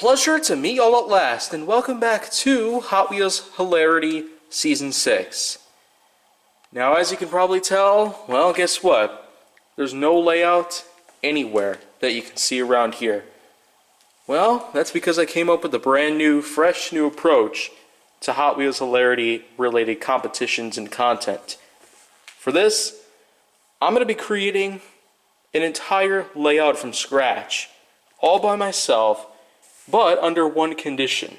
pleasure to meet y'all at last, and welcome back to Hot Wheels Hilarity Season 6. Now, as you can probably tell, well, guess what? There's no layout anywhere that you can see around here. Well, that's because I came up with a brand new, fresh new approach to Hot Wheels Hilarity related competitions and content. For this, I'm going to be creating an entire layout from scratch, all by myself, but under one condition.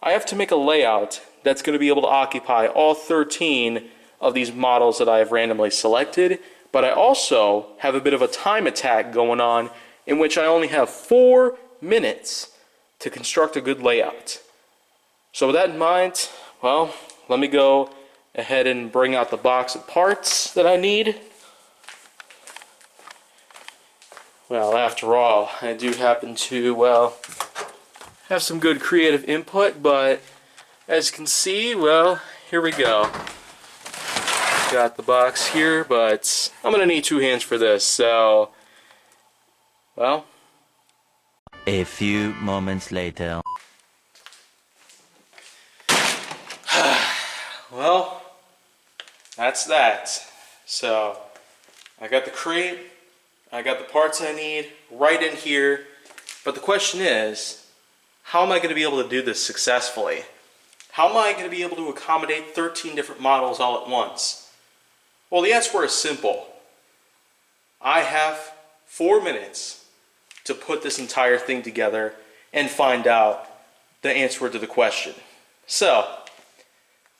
I have to make a layout that's going to be able to occupy all 13 of these models that I have randomly selected, but I also have a bit of a time attack going on in which I only have 4 minutes to construct a good layout. So with that in mind, well, let me go ahead and bring out the box of parts that I need. Well, after all, I do happen to, well, have some good creative input, but as you can see, well, here we go. Got the box here, but I'm going to need 2 hands for this, so, well. A few moments later. Well, that's that. So, I got the crate, I got the parts I need right in here, but the question is, how am I going to be able to do this successfully? How am I going to be able to accommodate 13 different models all at once? Well, the answer is simple. I have 4 minutes to put this entire thing together and find out the answer to the question. So,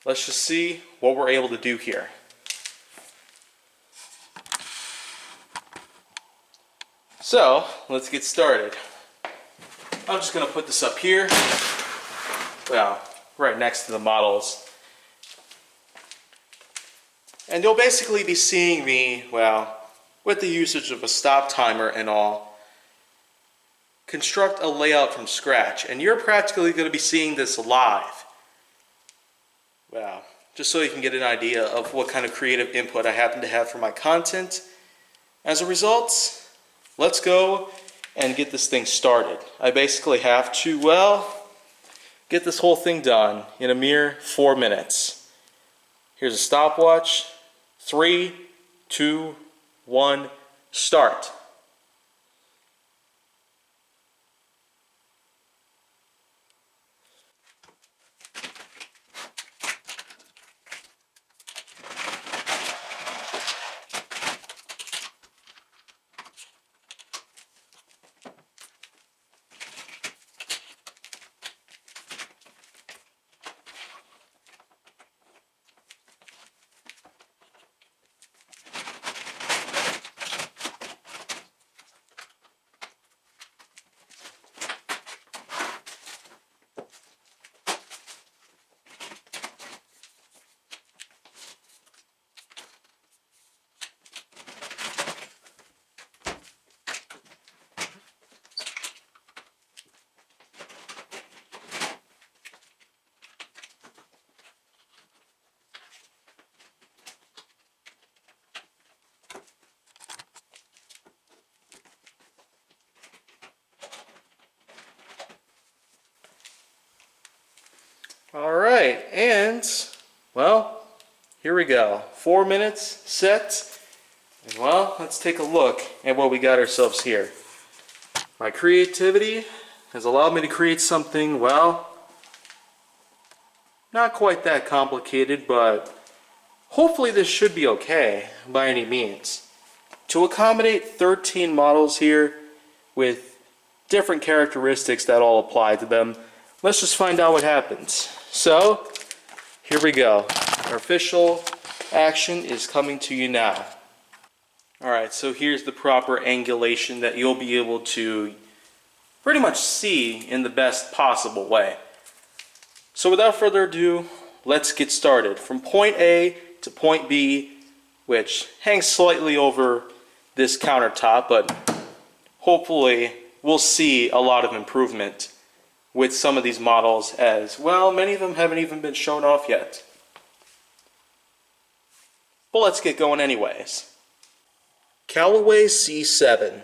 let's just see what we're able to do here. So, let's get started. I'm just going to put this up here, well, right next to the models. And you'll basically be seeing me, well, with the usage of a stop timer and all, construct a layout from scratch. And you're practically going to be seeing this live. Well, just so you can get an idea of what kind of creative input I happen to have for my content. As a result, let's go and get this thing started. I basically have to, well, get this whole thing done in a mere 4 minutes. Here's a stopwatch. 3, 2, 1, start. Alright, and, well, here we go. 4 minutes set, and well, let's take a look at what we got ourselves here. My creativity has allowed me to create something, well, not quite that complicated, but hopefully this should be okay by any means. To accommodate 13 models here with different characteristics that all apply to them, let's just find out what happens. So, here we go. Our official action is coming to you now. Alright, so here's the proper angulation that you'll be able to pretty much see in the best possible way. So without further ado, let's get started. From point A to point B, which hangs slightly over this countertop, but hopefully we'll see a lot of improvement with some of these models, as well, many of them haven't even been shown off yet. But let's get going anyways. Callaway C7.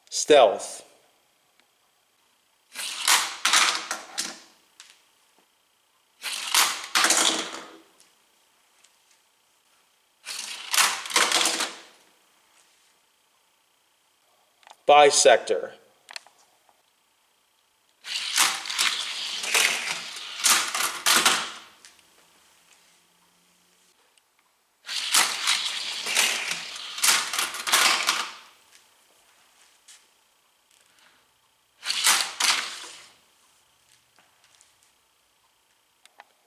Stealth. Bisector.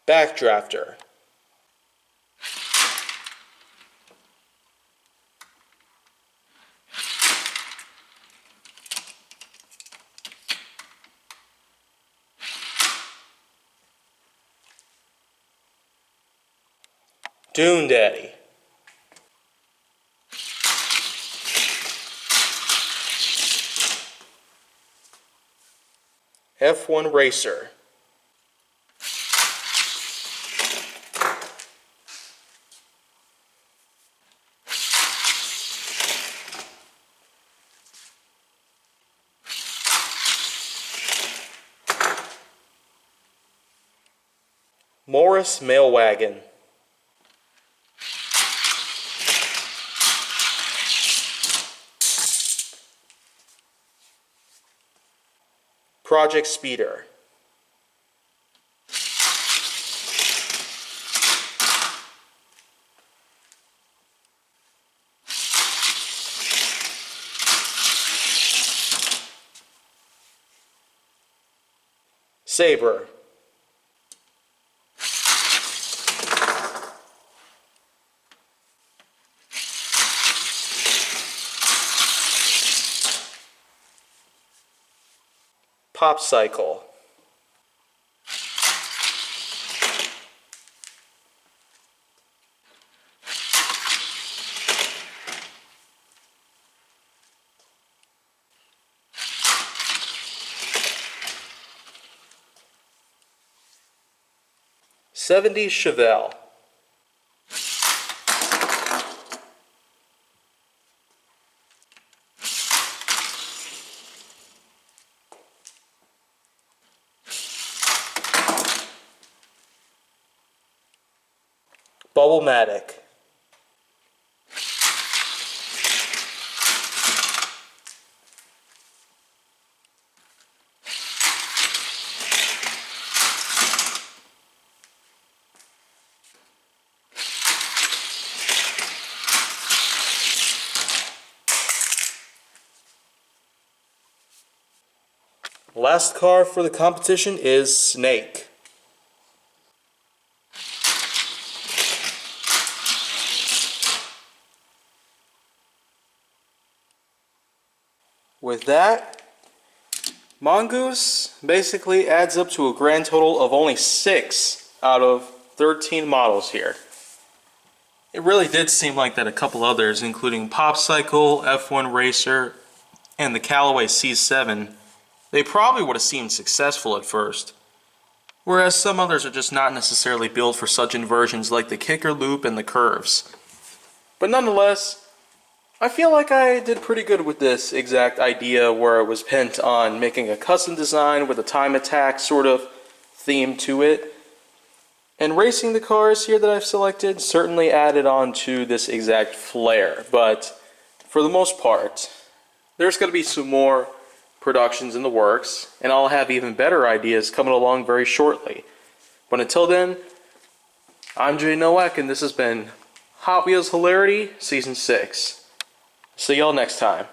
Backdrafter. Dune Daddy. F1 Racer. Morris Mail Wagon. Project Speeder. Sabre. Popsicle. '70s Chevelle. Bubble Matic. Last car for the competition is Snake. With that, Mongoose basically adds up to a grand total of only 6 out of 13 models here. It really did seem like that a couple others, including Popsicle, F1 Racer, and the Callaway C7, they probably would have seemed successful at first. Whereas some others are just not necessarily built for such inversions like the kicker loop and the curves. But nonetheless, I feel like I did pretty good with this exact idea where it was bent on making a custom design with a time attack sort of theme to it. And racing the cars here that I've selected certainly added on to this exact flair. But for the most part, there's going to be some more productions in the works, and I'll have even better ideas coming along very shortly. But until then, I'm Jay Nowak, and this has been Hot Wheels Hilarity Season 6. See y'all next time.